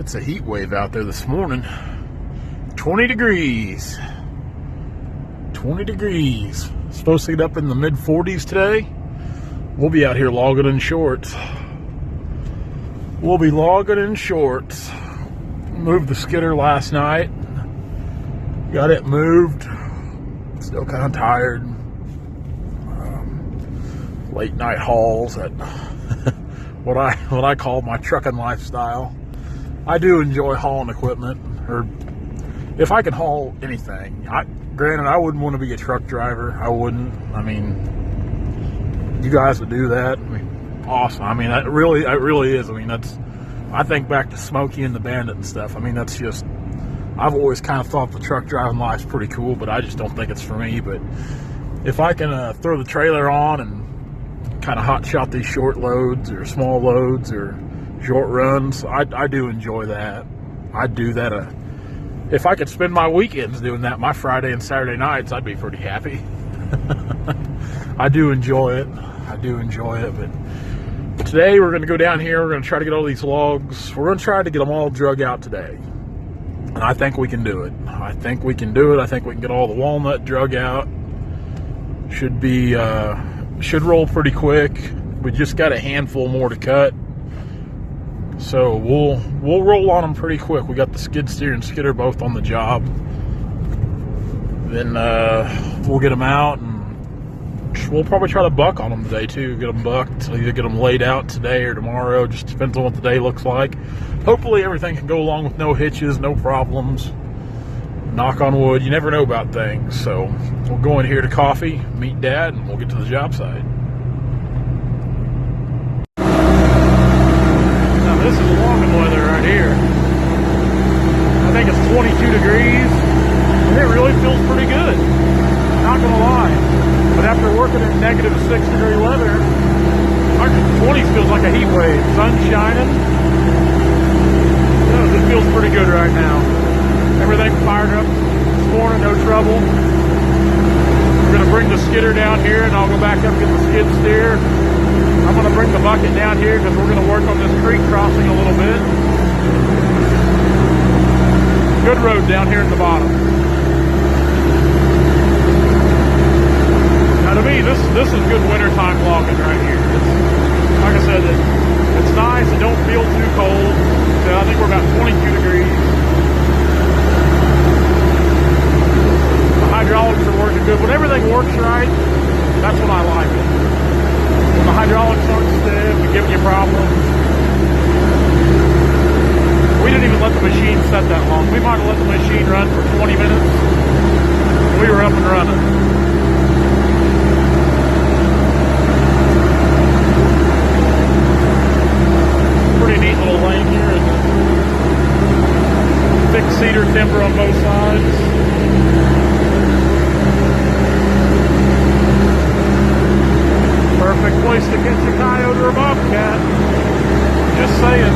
It's a heat wave out there this morning. 20 degrees. 20 degrees. Supposed to get up in the mid 40s today. We'll be out here logging in shorts. We'll be logging in shorts. Moved the skidder last night. Got it moved. Still kind of tired. Late night hauls at what I call my trucking lifestyle. I do enjoy hauling equipment, or if I can haul anything. Granted, I wouldn't want to be a truck driver. I wouldn't. I mean, you guys would do that. I mean, awesome. I mean, that really is. I mean, I think back to Smokey and the Bandit and stuff. I mean, that's just, I've always kind of thought the truck driving life's pretty cool, but I just don't think it's for me. But if I can throw the trailer on and kind of hot shot these short loads or small loads or short runs, I do enjoy that. I'd do that. If I could spend my weekends doing that, my Friday and Saturday nights, I'd be pretty happy. I do enjoy it. I do enjoy it. But today we're going to go down here. We're going to try to get all these logs. We're going to try to get them all drug out today. And I think we can do it. I think we can do it. I think we can get all the walnut drug out. Should roll pretty quick. We just got a handful more to cut. So we'll roll on them pretty quick. We got the skid steer and skidder both on the job. Then we'll get them out, and we'll probably try to buck on them today too. Get them bucked. Either get them laid out today or tomorrow. Just depends on what the day looks like. Hopefully everything can go along with no hitches, no problems. Knock on wood. You never know about things. So we'll go in here to coffee, meet Dad, and we'll get to the job site. This is logging weather right here. I think it's 22 degrees, and it really feels pretty good. Not gonna lie. But after working in negative 6-degree weather, 120 feels like a heat wave. Sun shining. It feels pretty good right now. Everything fired up this morning, no trouble. We're gonna bring the skidder down here, and I'll go back up and get the skid steer. I'm going to bring the bucket down here because we're going to work on this creek crossing a little bit. Good road down here at the bottom. Now to me, this is good wintertime logging right here. Like I said, it's nice. It don't feel too cold. So I think we're about 22 degrees. The hydraulics are working good. When everything works right, that's when I like it. When the hydraulics aren't stiff and giving you problems. We didn't even let the machine set that long. We might have let the machine run for 20 minutes. We were up and running. Pretty neat little lane here. Thick cedar timber on both sides. Perfect place to catch a coyote or a bobcat. Just saying.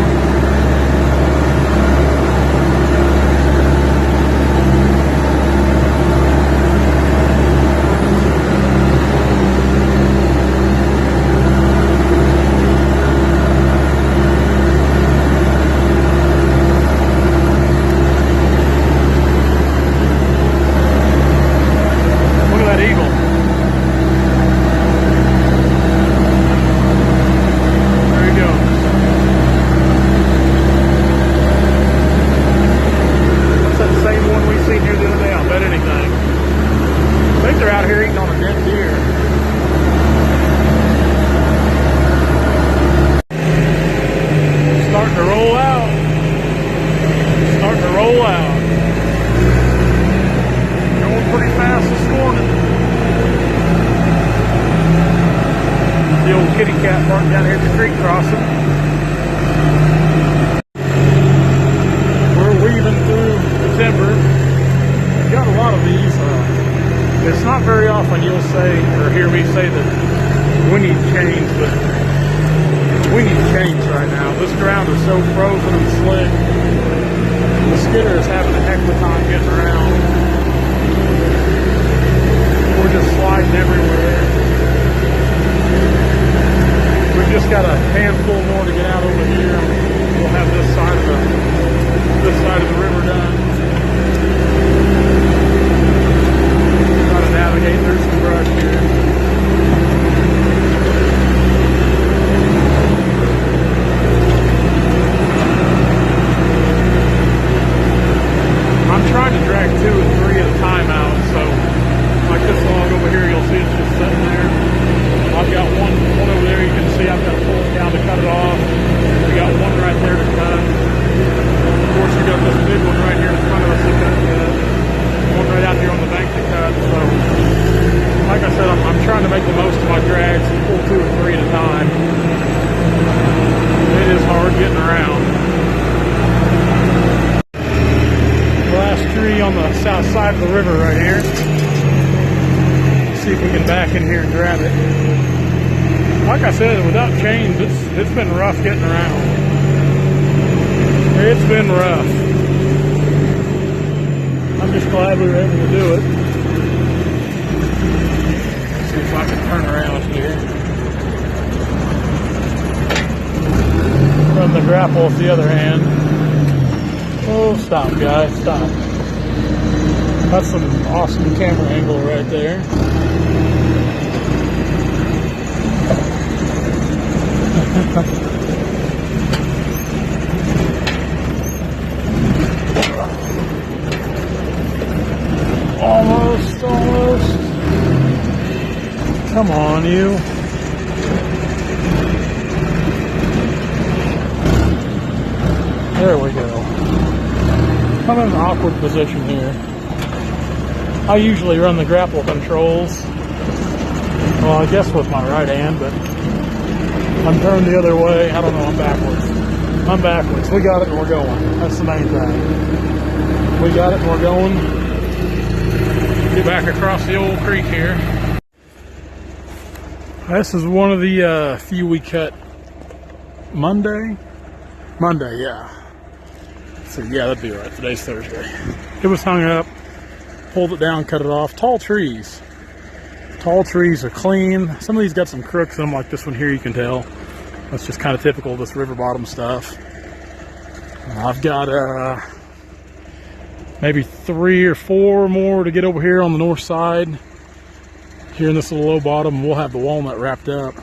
Look at that eagle. Kitty cat parked down here at the creek crossing. We're weaving through the timber. We've got a lot of these. It's not very often you'll say or hear me say that we need change, but we need change right now. This ground is so frozen and slick. The skidder is having a heck of a time getting around. We're just sliding everywhere. We've just got a handful more to get out over here. We'll have this side of the getting around. Last tree on the south side of the river right here. See if we can back in here and grab it. Like I said, without chains, it's been rough getting around. It's been rough. I'm just glad we were able to do it. Let's see if I can turn around here. Run the grapple with the other hand. Oh, stop, guys, stop. That's some awesome camera angle right there. Almost. Come on, you. There we go. I'm in an awkward position here. I usually run the grapple controls. Well, I guess with my right hand, but I'm turned the other way. I don't know, I'm backwards. We got it and we're going. That's the main thing. We got it and we're going. Get back across the old creek here. This is one of the few we cut Monday, yeah. So yeah, that'd be right. Today's Thursday. It was hung up, pulled it down, cut it off. Tall trees are clean. Some of these got some crooks in them, like this one here, you can tell. That's just kind of typical of this river bottom stuff. I've got maybe 3 or 4 more to get over here on the north side. Here in this little low bottom, we'll have the walnut wrapped up.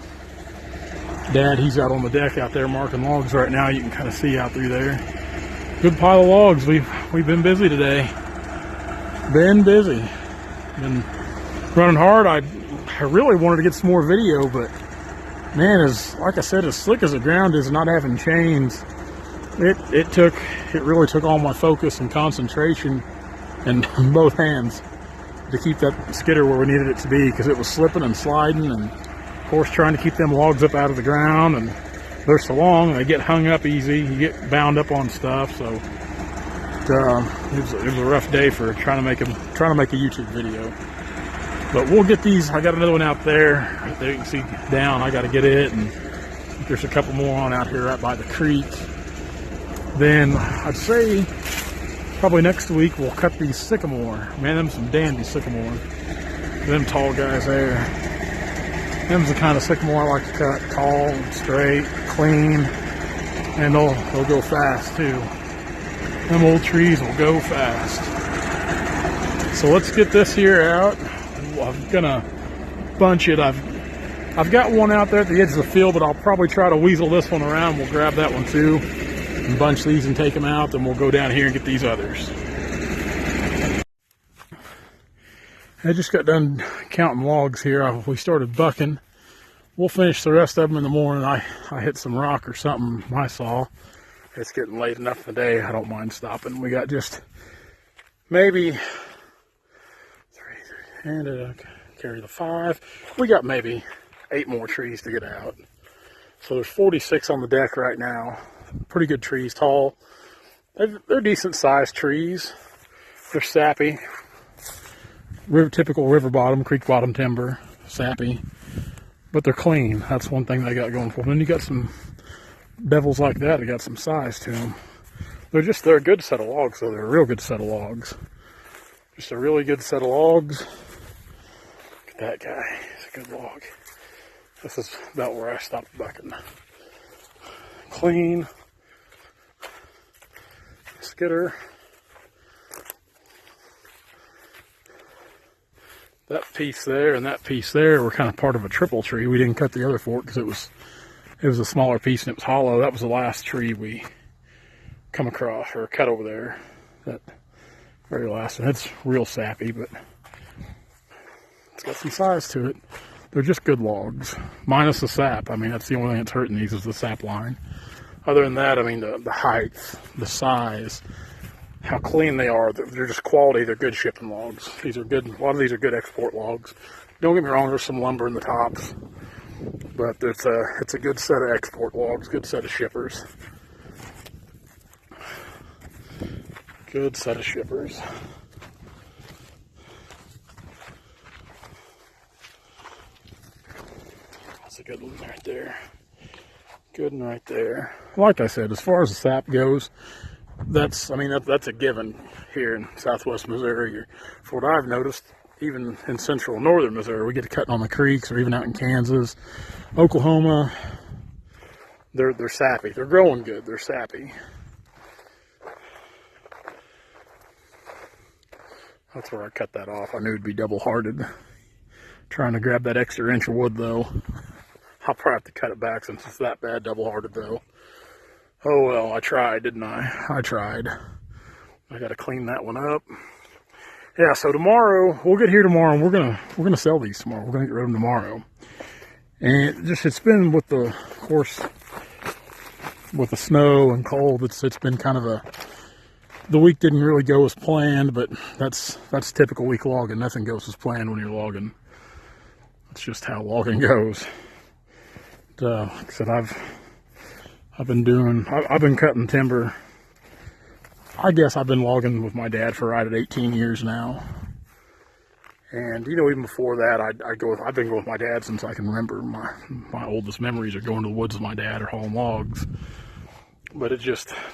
Dad, he's out on the deck out there marking logs right now. You can kind of see out through there. Good pile of logs. We've been busy today. Been running hard. I really wanted to get some more video, but man, like I said, as slick as the ground is, not having chains, it really took all my focus and concentration in both hands to keep that skidder where we needed it to be, because it was slipping and sliding, and of course trying to keep them logs up out of the ground, and they're so long they get hung up easy. You get bound up on stuff, so it was a rough day for trying to make a YouTube video. But we'll get these. I got another one out there. Right there you can see down. I got to get it, and there's a couple more on out here right by the creek. Then I'd say probably next week we'll cut these sycamore. Man, them some dandy sycamore. Them tall guys there. Them's the kind of sycamore I like to cut. Tall, straight, clean, and they'll go fast too. Them old trees will go fast. So let's get this here out. I'm gonna bunch it. I've got one out there at the edge of the field, but I'll probably try to weasel this one around. We'll grab that one too and bunch these and take them out. Then we'll go down here and get these others. I just got done counting logs here. We started bucking. We'll finish the rest of them in the morning. I hit some rock or something, I saw. It's getting late enough in the day. I don't mind stopping. We got just maybe 3, and carry the 5. We got maybe 8 more trees to get out. So there's 46 on the deck right now. Pretty good trees, tall. They're decent sized trees. They're sappy. Typical river bottom, creek bottom timber, sappy. But they're clean. That's one thing they got going for them. Then you got some devils like that. They got some size to them. They're a good set of logs, though. They're a real good set of logs. Just a really good set of logs. Look at that guy. He's a good log. This is about where I stopped bucking. Clean. Skidder. That piece there and that piece there were kind of part of a triple tree. We didn't cut the other fork because it was a smaller piece and it was hollow. That was the last tree we come across or cut over there. That very last one. It's real sappy, but it's got some size to it. They're just good logs, minus the sap. I mean, that's the only thing that's hurting these is the sap line. Other than that, I mean, the height, the size, how clean they are. They're just quality. They're good shipping logs. These are good. A lot of these are good export logs. Don't get me wrong. There's some lumber in the tops, but it's a good set of export logs. Good set of shippers. Good set of shippers. That's a good one right there. Good one right there. Like I said, as far as the sap goes, that's a given here in southwest Missouri. For what I've noticed, even in central and northern Missouri, we get to cutting on the creeks, or even out in Kansas, Oklahoma. They're sappy. They're growing good. They're sappy. That's where I cut that off. I knew it'd be double-hearted. Trying to grab that extra inch of wood, though. I'll probably have to cut it back since it's that bad double-hearted, though. Oh, well, I tried, didn't I? I tried. I got to clean that one up. Yeah, so tomorrow, we'll get here tomorrow, and we're gonna sell these tomorrow. We're going to get rid of them tomorrow. And it's been with the, of course, with the snow and cold, it's been kind of the week didn't really go as planned, but that's typical week logging. Nothing goes as planned when you're logging. It's just how logging goes. Like I said, I've been cutting timber. I guess I've been logging with my dad for right at 18 years now. And even before that, I've been going with my dad since I can remember. My oldest memories are going to the woods with my dad or hauling logs. But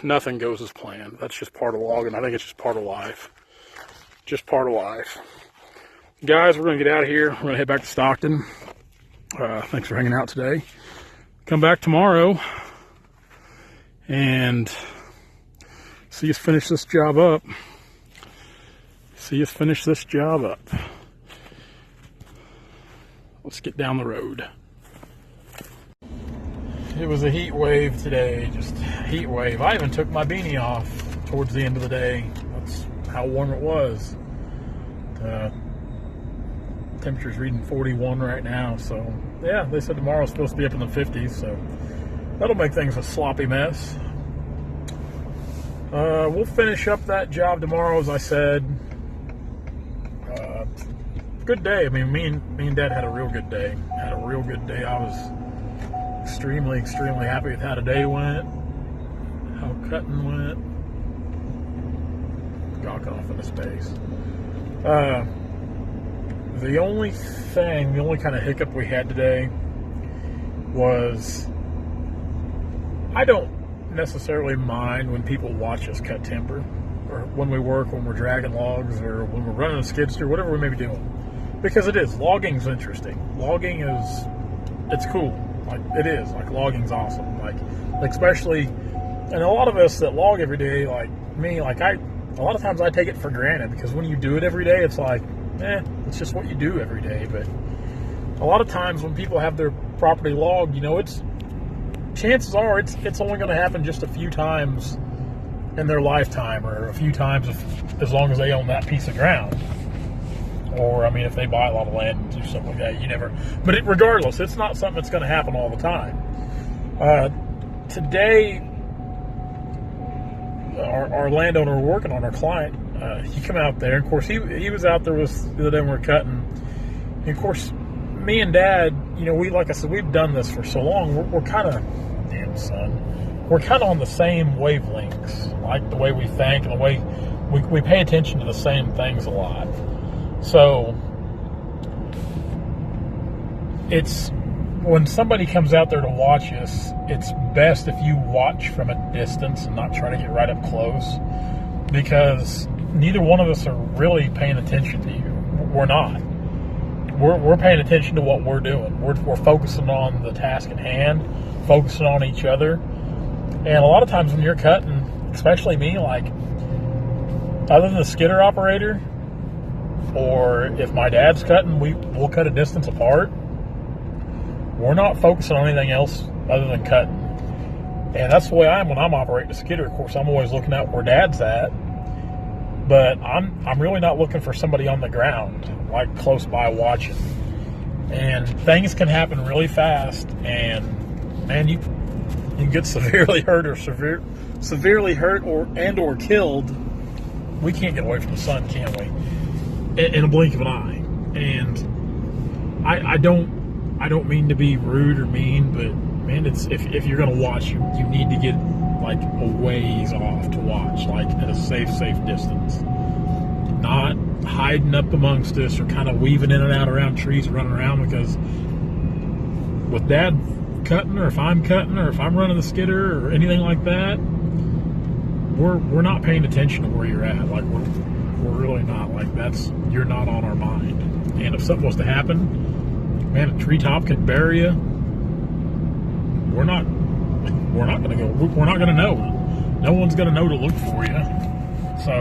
nothing goes as planned. That's just part of logging. I think it's just part of life. Just part of life. Guys, we're going to get out of here. We're going to head back to Stockton. Thanks for hanging out today. Come back tomorrow and see us finish this job up. Let's get down the road. It was a heat wave today, just heat wave. I even took my beanie off towards the end of the day. That's how warm it was. Temperature's reading 41 right now, so yeah, they said tomorrow's supposed to be up in the 50s, so that'll make things a sloppy mess. We'll finish up that job tomorrow, as I said. Good day. I mean, me and Dad had a real good day. I was extremely happy with how the day went, how cutting went. Gawk off into space. The only kind of hiccup we had today was I don't necessarily mind when people watch us cut timber, or when we work, when we're dragging logs, or when we're running a skid steer, whatever we may be doing, because logging's interesting. It's cool. Logging's awesome. Especially, and a lot of us that log every day, like me, a lot of times I take it for granted, because when you do it every day, it's like, it's just what you do every day. But a lot of times when people have their property logged, chances are it's only going to happen just a few times in their lifetime, or a few times as long as they own that piece of ground. Or, if they buy a lot of land and do something like that, you never... But regardless, it's not something that's going to happen all the time. Today, our landowner we're working on, our client, he come out there. Of course, he was out there with the other day when we were cutting. And of course, me and Dad, like I said, we've done this for so long. We're kind of... Damn, son. We're kind of on the same wavelengths. Like the way we think and the way... We pay attention to the same things a lot. So, it's when somebody comes out there to watch us, it's best if you watch from a distance and not try to get right up close, because neither one of us are really paying attention to you. We're not. We're paying attention to what we're doing. We're focusing on the task at hand, focusing on each other. And a lot of times when you're cutting, especially me, other than the skidder operator, or if my dad's cutting, we'll cut a distance apart. We're not focusing on anything else other than cutting. And that's the way I am when I'm operating a skidder. Of course, I'm always looking out where Dad's at. But I'm really not looking for somebody on the ground, close by watching. And things can happen really fast, and man, you can get severely hurt or killed. We can't get away from the sun, can we? In a blink of an eye. And I don't mean to be rude or mean, but man, if you're gonna watch, you need to get like a ways off to watch, like at a safe distance. Not hiding up amongst us or kind of weaving in and out around trees, running around, because with Dad cutting, or if I'm cutting, or if I'm running the skidder or anything like that, we're not paying attention to where you're at. Like we're really not. Like you're not on our mind. And if something was to happen, man, a treetop could bury you. We're not gonna go. We're not gonna know. No one's gonna know to look for you. So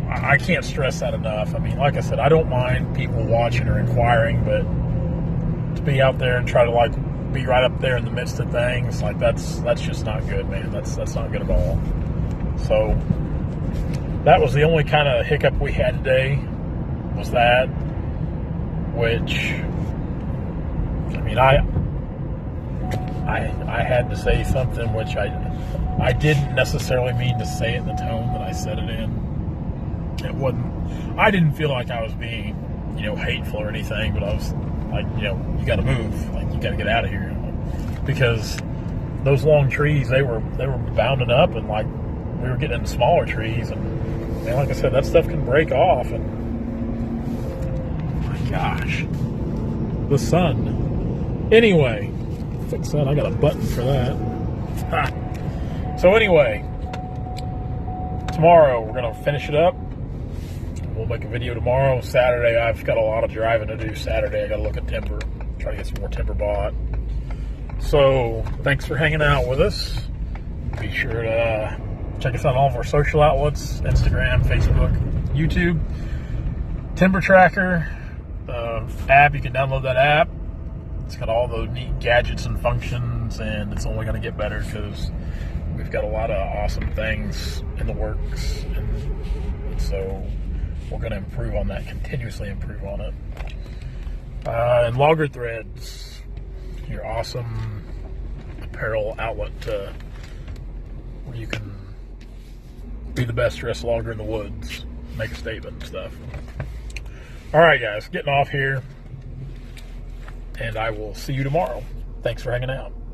I can't stress that enough. I mean, like I said, I don't mind people watching or inquiring, but to be out there and try to like be right up there in the midst of things, like that's just not good, man. That's not good at all. So that was the only kind of hiccup we had today, was that, which, I mean, I had to say something which I didn't necessarily mean to say it in the tone that I said it in. I didn't feel like I was being, hateful or anything, but I was like, you got to move, like you got to get out of here, because those long trees, they were bounding up, and like we were getting into smaller trees, and man, like I said, that stuff can break off, and my gosh, the sun. Anyway, fix that. I got a button for that. So anyway, tomorrow we're gonna finish it up. We'll make a video tomorrow. Saturday, I've got a lot of driving to do. Saturday, I got to look at timber, try to get some more timber bought. So, thanks for hanging out with us. Be sure to check us out on all of our social outlets: Instagram, Facebook, YouTube. Timber Tracker app. You can download that app. It's got all the neat gadgets and functions, and it's only going to get better because we've got a lot of awesome things in the works, and so we're going to improve on that, continuously improve on it. And Logger Threads, your awesome apparel outlet where you can be the best dressed logger in the woods, make a statement and stuff. All right, guys, getting off here, and I will see you tomorrow. Thanks for hanging out.